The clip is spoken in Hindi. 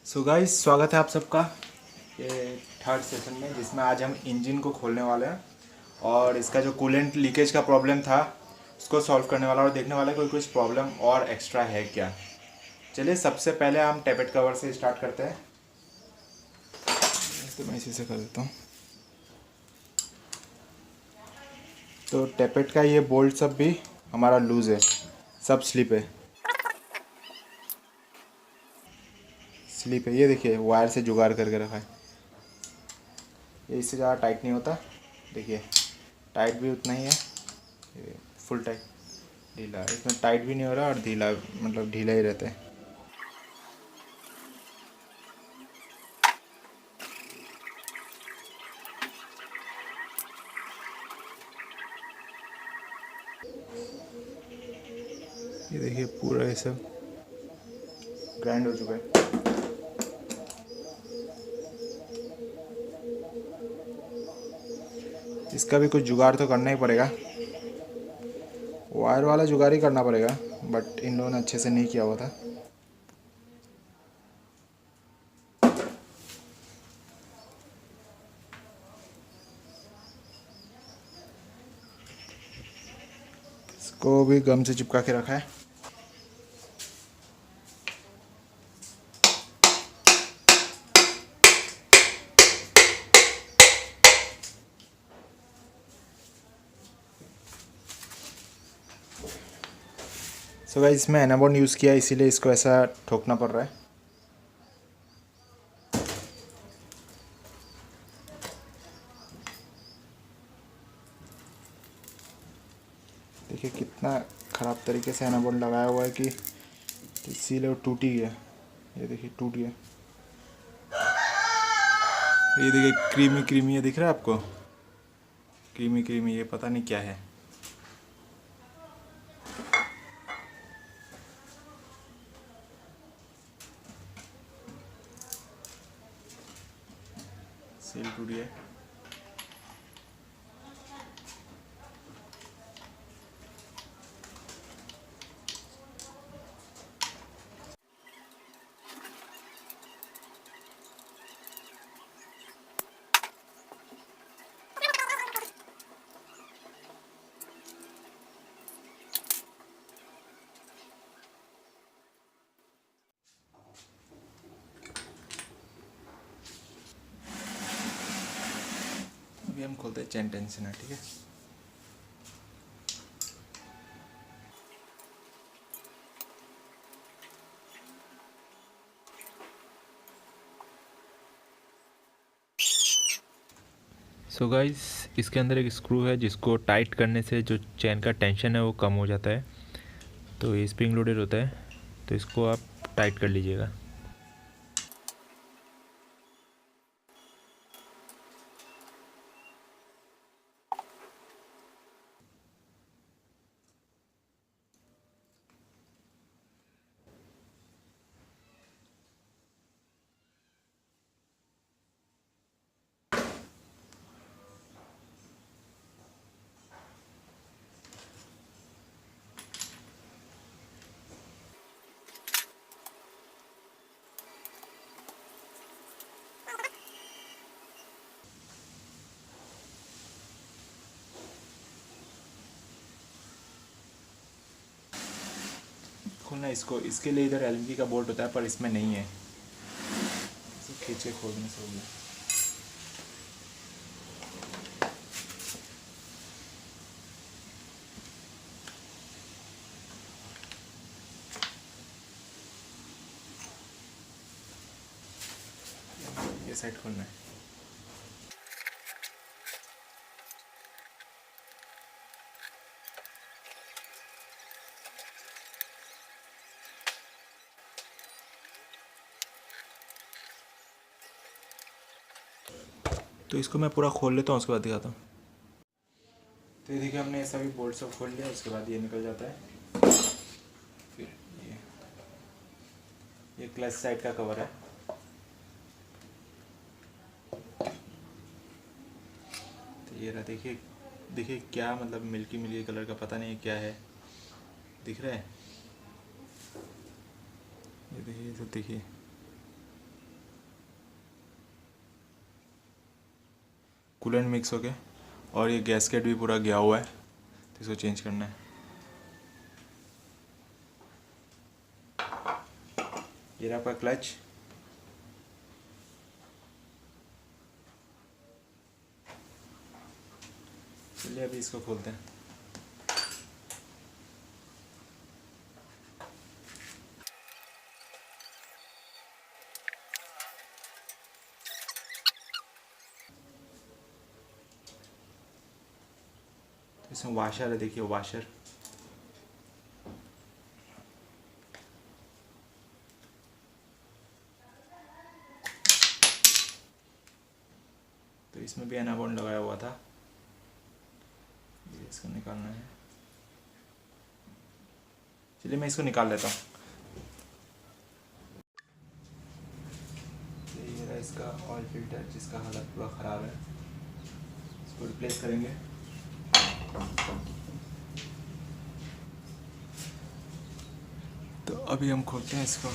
सो गाइस, स्वागत है आप सबका ये थर्ड सेशन में, जिसमें आज हम इंजन को खोलने वाले हैं और इसका जो कूलेंट लीकेज का प्रॉब्लम था उसको सॉल्व करने वाला और देखने वाला कोई कुछ प्रॉब्लम और एक्स्ट्रा है क्या। चलिए, सबसे पहले हम टेपेट कवर से स्टार्ट करते हैं। तो मैं इसी से कर देता हूँ। तो टेपेट का ये बोल्ट सब भी हमारा लूज़ है, सब स्लिप है। ये देखिए, वायर से जुगाड़ करके रखा है। ये इससे ज़्यादा टाइट नहीं होता। देखिए, टाइट भी उतना ही है, ये फुल टाइट ढीला। इसमें टाइट भी नहीं हो रहा और ढीला, मतलब ढीला ही रहता है। ये देखिए, पूरा ये सब ग्राइंड हो चुका है। इसका भी कुछ जुगाड़ तो करना ही पड़ेगा, वायर वाला जुगाड़ ही करना पड़ेगा, बट इन लोगों ने अच्छे से नहीं किया हुआ था। इसको भी गम से चिपका के रखा है। सो गाइस, इसमें एनाबॉन्ड यूज़ किया, इसीलिए इसको ऐसा ठोकना पड़ रहा है। देखिए कितना ख़राब तरीके से एनाबॉन्ड लगाया हुआ है कि इसीलिए वो टूट ही गया। ये देखिए, टूट गया। ये देखिए, क्रीमी क्रीमी ये दिख रहा है आपको, क्रीमी क्रीमी, ये पता नहीं क्या है। सील टूट गया। अभी हम खोलते हैं चेन टेंशनर, ठीक है। सो गाइस, इसके अंदर एक स्क्रू है जिसको टाइट करने से जो चेन का टेंशन है वो कम हो जाता है। तो ये स्प्रिंग लोडेड होता है, तो इसको आप टाइट कर लीजिएगा। खोलना इसको, इसके लिए इधर एलएमजी का बोल्ट होता है, पर इसमें नहीं है। इसे खींच के खोलने से हो गया। ये साइड खोलना है। तो इसको मैं पूरा खोल लेता हूँ, उसके बाद दिखाता हूँ। तो ये देखिए, हमने सभी बोल्ट सब खोल लिया, उसके बाद ये निकल जाता है। फिर ये क्लच साइड का कवर है। तो ये रहा, देखिए देखिए क्या, मतलब मिल्की मिल्की कलर का, पता नहीं क्या है, दिख रहा है। ये देखिए, सब देखिए। कूलेंट मिक्स हो गया और ये गैसकेट भी पूरा गया हुआ है, तो इसको चेंज करना है। ये रहा आपका क्लच। चलिए अभी इसको खोलते हैं। इसमें वाशर है, देखिए वाशर। तो इसमें भी एनाबॉन्ड लगाया हुआ था, ये इसको निकालना है। चलिए मैं इसको निकाल लेता हूँ। तो ये रहा इसका ऑयल फिल्टर जिसका हालत पूरा ख़राब है, इसको रिप्लेस करेंगे। तो अभी हम खोलते हैं इसको।